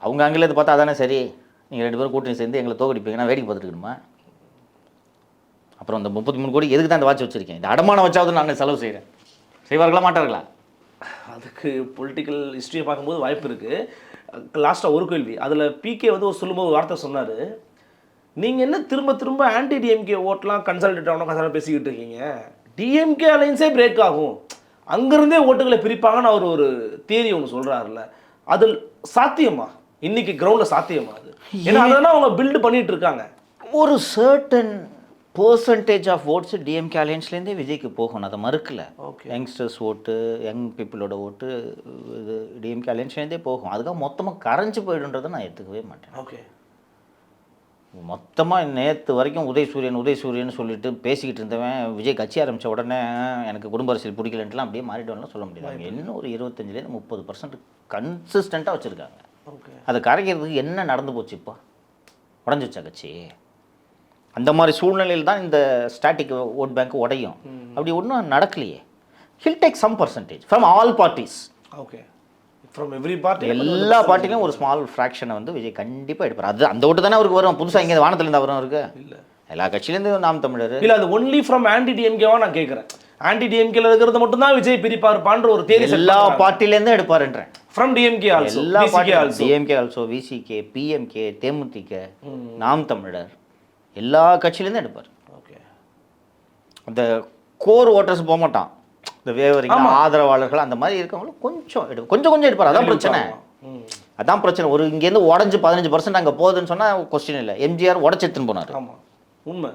அவங்க ஆங்கிலத்தை பார்த்தா அதானே சரி, நீங்கள் 2 பேரும் கூட்டணி சேர்ந்து எங்களை தோக்கடிப்பீங்கன்னா வேடிக்கை பார்த்துருக்கணுமா? அப்புறம் இந்த 33 கோடி எதுக்கு தான் இந்த வாட்ச் வச்சுருக்கேன், இந்த அடமானம் வச்சாவது நான் செலவு செய்கிறேன், செய்வார்களா மாட்டார்களா? அதுக்கு பொலிட்டிக்கல் ஹிஸ்ட்ரியை பார்க்கும்போது வாய்ப்பு இருக்குது. லாஸ்ட்டாக ஒரு கேள்வி, அதில் பிகே வந்து ஒரு சொல்லும்போது ஒரு வார்த்தை சொன்னார், நீங்கள் என்ன திரும்ப திரும்ப ஆன்டி டிஎம்கே ஓட்டெலாம் கன்சல்டேட் ஆகணும் கன்சல்ட் பேசிக்கிட்டு இருக்கீங்க, டிஎம்கே அலைன்ஸே பிரேக் ஆகும், அங்கேருந்தே ஓட்டுகளை பிரிப்பாங்கன்னு அவர் ஒரு தியரி ஒன்று சொல்கிறாருல்ல, அது சாத்தியமா இன்னைக்கு கிரவுண்டில் சாத்தியமா? அது ஏன்னா அதெல்லாம் அவங்க பில்டு பண்ணிட்டு இருக்காங்க. ஒரு certain percentage of votes DMK அலையன்ஸ்லேருந்தே விஜய்க்கு போகணும், அதை மறுக்கல. யங்ஸ்டர்ஸ் ஓட்டு, யங் பீப்புளோட ஓட்டு இது டிஎம்கே அலையன்ஸ்லேருந்தே போகும். அதுக்காக மொத்தமாக கரைஞ்சி போயிடுன்றதை நான் எடுத்துக்கவே மாட்டேன். ஓகே, மொத்தமாக நேற்று வரைக்கும் உதயசூரியன் சொல்லிட்டு பேசிக்கிட்டு இருந்தவன் விஜய் கட்சி ஆரம்பித்த உடனே எனக்கு குடும்ப அரசியல் பிடிக்கலன்ட்டுலாம் அப்படியே மாறிடுவாங்கலாம் சொல்ல முடியாது. இன்னும் ஒரு 25% 30% கன்சிஸ்டண்ட்டாக வச்சுருக்காங்க. அதை கரைக்கிறதுக்கு என்ன நடந்து போச்சு? இப்போ உடஞ்சி வச்சா கட்சி? அந்த மாதிரி சூழ்நிலையில் தான் இந்த ஸ்டாட்டிக் ஓட் பேங்க் உடையும். அப்படி ஒன்றும் நடக்கலையே. He'll take some percentage from all parties. Okay, from every party, எல்லா பார்ட்டிலையும் ஒரு ஸ்மால் ஃப்ராக்ஷனை வந்து விஜய் கண்டிப்பாக எடுப்பார். அது அந்த ஓட்டு தானே அவருக்கு வரும். புதுசாக இங்கே வானத்துலேருந்து அவரும் இருக்கு இல்லை, எல்லா கட்சியிலேருந்து நாம் தமிழர் இல்லை. அது ஒன்லி ஃப்ரம் ஆன்டி டிஎம்கேவா நான் கேட்குறேன். ஆன்டி டிஎம்கேல இருக்கிறது மட்டும் தான் விஜய் பிரிப்பார்ப்பான்ற ஒரு தேரி எல்லா பார்ட்டிலேருந்து எடுப்பாருன்றேன். ஃப்ரம் டிஎம்கே ஆல்சோ, எல்லா பார்ட்டியும் டிஎம்கே ஆல்சோ, விசிகே, பிஎம்கே, தேமுதிக, நாம் தமிழர் எல்லா கட்சியிலேருந்து எடுப்பார். ஓகே, அந்த கோர் ஓட்டர்ஸ் போக மாட்டான், இந்த வேவரிங் ஆதரவாளர்கள் அந்த மாதிரி இருக்கவங்களும் கொஞ்சம் எடுப்பார். அதான் பிரச்சனை. அதான் பிரச்சனை. ஒரு இங்கேருந்து உடஞ்சி 15% அங்கே போகுதுன்னு சொன்னால் கொஸ்டின் இல்லை. எம்ஜிஆர் உடச்சி எடுத்துன்னு போனார். ஆமாம், உண்மை.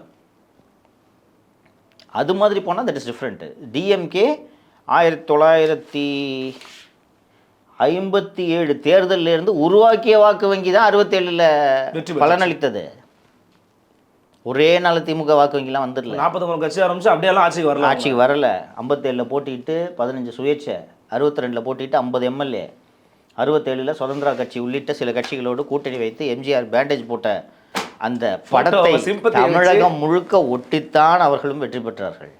அது மாதிரி போனால் தட் இஸ் டிஃப்ரெண்ட்டு. டிஎம்கே 1957 தேர்தலில் உருவாக்கிய வாக்கு வங்கி தான் 67 பலனளித்தது. ஒரே நாள் திமுக வாக்கு வங்கிலாம் வந்துடல. 43 கட்சி ஆரம்பிச்சு அப்படியெல்லாம் ஆட்சிக்கு வரல. 57 போட்டிட்டு 15 சுயேட்சை, 62 போட்டிட்டு 50 எம்எல்ஏ, 67 சுதந்திரா கட்சி உள்ளிட்ட சில கட்சிகளோடு கூட்டணி வைத்து எம்ஜிஆர் பேண்டேஜ் போட்ட அந்த படத்தை தமிழகம் முழுக்க ஒட்டித்தான் அவர்களும் வெற்றி பெற்றார்கள்.